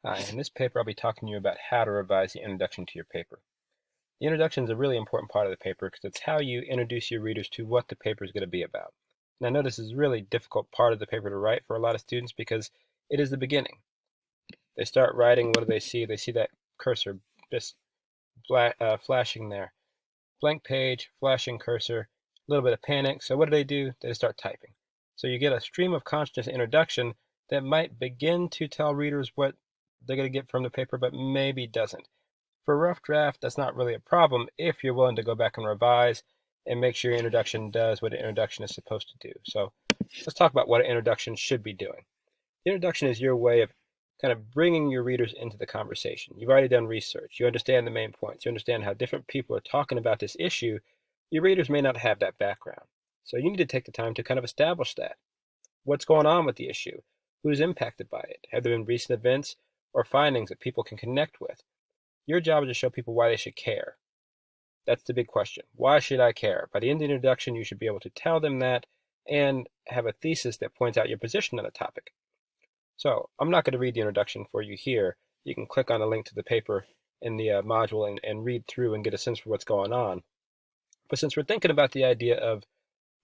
Hi, in this paper I'll be talking to you about how to revise the introduction to your paper. The introduction is a really important part of the paper because it's how you introduce your readers to what the paper is going to be about. And I know this is a really difficult part of the paper to write for a lot of students because it is the beginning. They start writing, what do they see? They see that cursor just flashing there. Blank page, flashing cursor, a little bit of panic. So what do? They just start typing. So you get a stream of consciousness introduction that might begin to tell readers what they're going to get from the paper, but maybe doesn't. For a rough draft, that's not really a problem if you're willing to go back and revise and make sure your introduction does what an introduction is supposed to do. So let's talk about what an introduction should be doing. The introduction is your way of kind of bringing your readers into the conversation. You've already done research. You understand the main points. You understand how different people are talking about this issue. Your readers may not have that background. So you need to take the time to kind of establish that. What's going on with the issue? Who's impacted by it? Have there been recent events or findings that people can connect with? Your job is to show people why they should care. That's the big question. Why should I care? By the end of the introduction, you should be able to tell them that and have a thesis that points out your position on the topic. So I'm not going to read the introduction for you here. You can click on the link to the paper in the module and read through and get a sense for what's going on. But since we're thinking about the idea of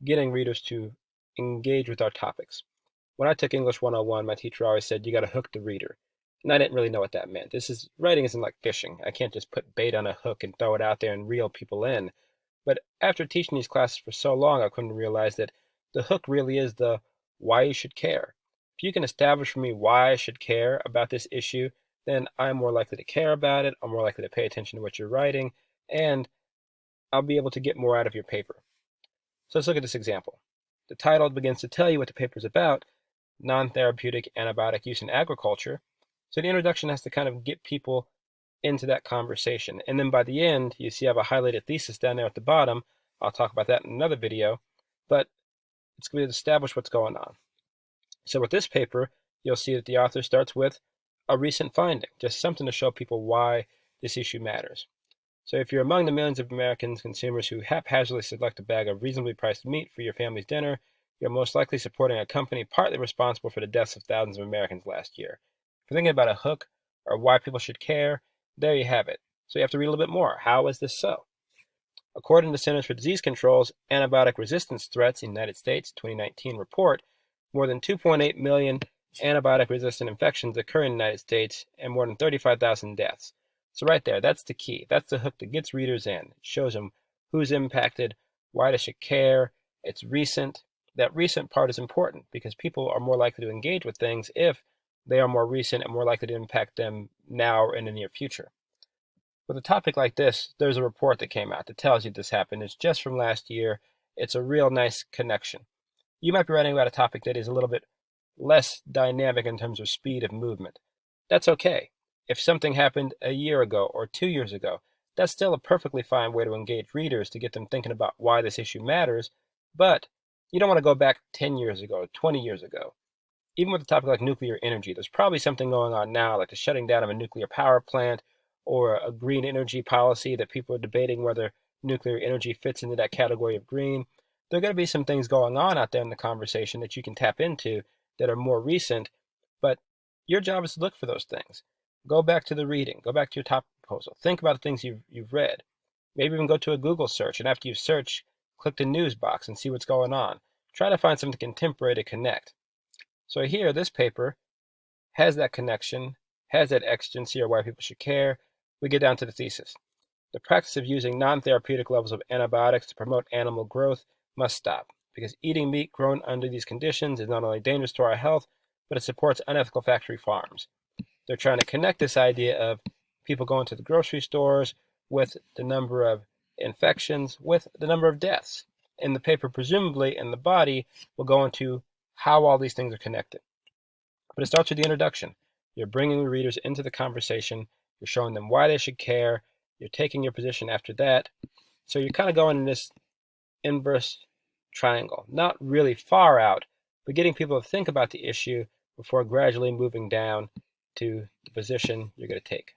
getting readers to engage with our topics, when I took English 101, my teacher always said, you got to hook the reader. And I didn't really know what that meant. Writing isn't like fishing. I can't just put bait on a hook and throw it out there and reel people in. But after teaching these classes for so long, I couldn't realize that the hook really is the why you should care. If you can establish for me why I should care about this issue, then I'm more likely to care about it. I'm more likely to pay attention to what you're writing, and I'll be able to get more out of your paper. So let's look at this example. The title begins to tell you what the paper is about, non-therapeutic antibiotic use in agriculture. So the introduction has to kind of get people into that conversation. And then by the end, you see I have a highlighted thesis down there at the bottom. I'll talk about that in another video, but it's going to establish what's going on. So with this paper, you'll see that the author starts with a recent finding, just something to show people why this issue matters. So if you're among the millions of American consumers who haphazardly select a bag of reasonably priced meat for your family's dinner, you're most likely supporting a company partly responsible for the deaths of thousands of Americans last year. If you're thinking about a hook or why people should care, there you have it. So you have to read a little bit more. How is this so? According to the Centers for Disease Control's Antibiotic Resistance Threats in the United States 2019 report, more than 2.8 million antibiotic-resistant infections occur in the United States and more than 35,000 deaths. So right there, that's the key. That's the hook that gets readers in. It shows them who's impacted, why they should care. It's recent. That recent part is important because people are more likely to engage with things if they are more recent and more likely to impact them now or in the near future. With a topic like this, there's a report that came out that tells you this happened. It's just from last year. It's a real nice connection. You might be writing about a topic that is a little bit less dynamic in terms of speed of movement. That's okay. If something happened a year ago or 2 years ago, that's still a perfectly fine way to engage readers to get them thinking about why this issue matters, but you don't want to go back 10 years ago, 20 years ago. Even with a topic like nuclear energy, there's probably something going on now, like the shutting down of a nuclear power plant or a green energy policy that people are debating whether nuclear energy fits into that category of green. There are going to be some things going on out there in the conversation that you can tap into that are more recent, but your job is to look for those things. Go back to the reading. Go back to your topic proposal. Think about the things you've read. Maybe even go to a Google search, and after you search, click the news box and see what's going on. Try to find something contemporary to connect. So here, this paper has that connection, has that exigency or why people should care. We get down to the thesis. The practice of using non-therapeutic levels of antibiotics to promote animal growth must stop, because eating meat grown under these conditions is not only dangerous to our health, but it supports unethical factory farms. They're trying to connect this idea of people going to the grocery stores with the number of infections, with the number of deaths. And the paper, presumably, in the body, will go into how all these things are connected. But it starts with the introduction. You're bringing the readers into the conversation. You're showing them why they should care. You're taking your position after that. So you're kind of going in this inverse triangle, not really far out, but getting people to think about the issue before gradually moving down to the position you're going to take.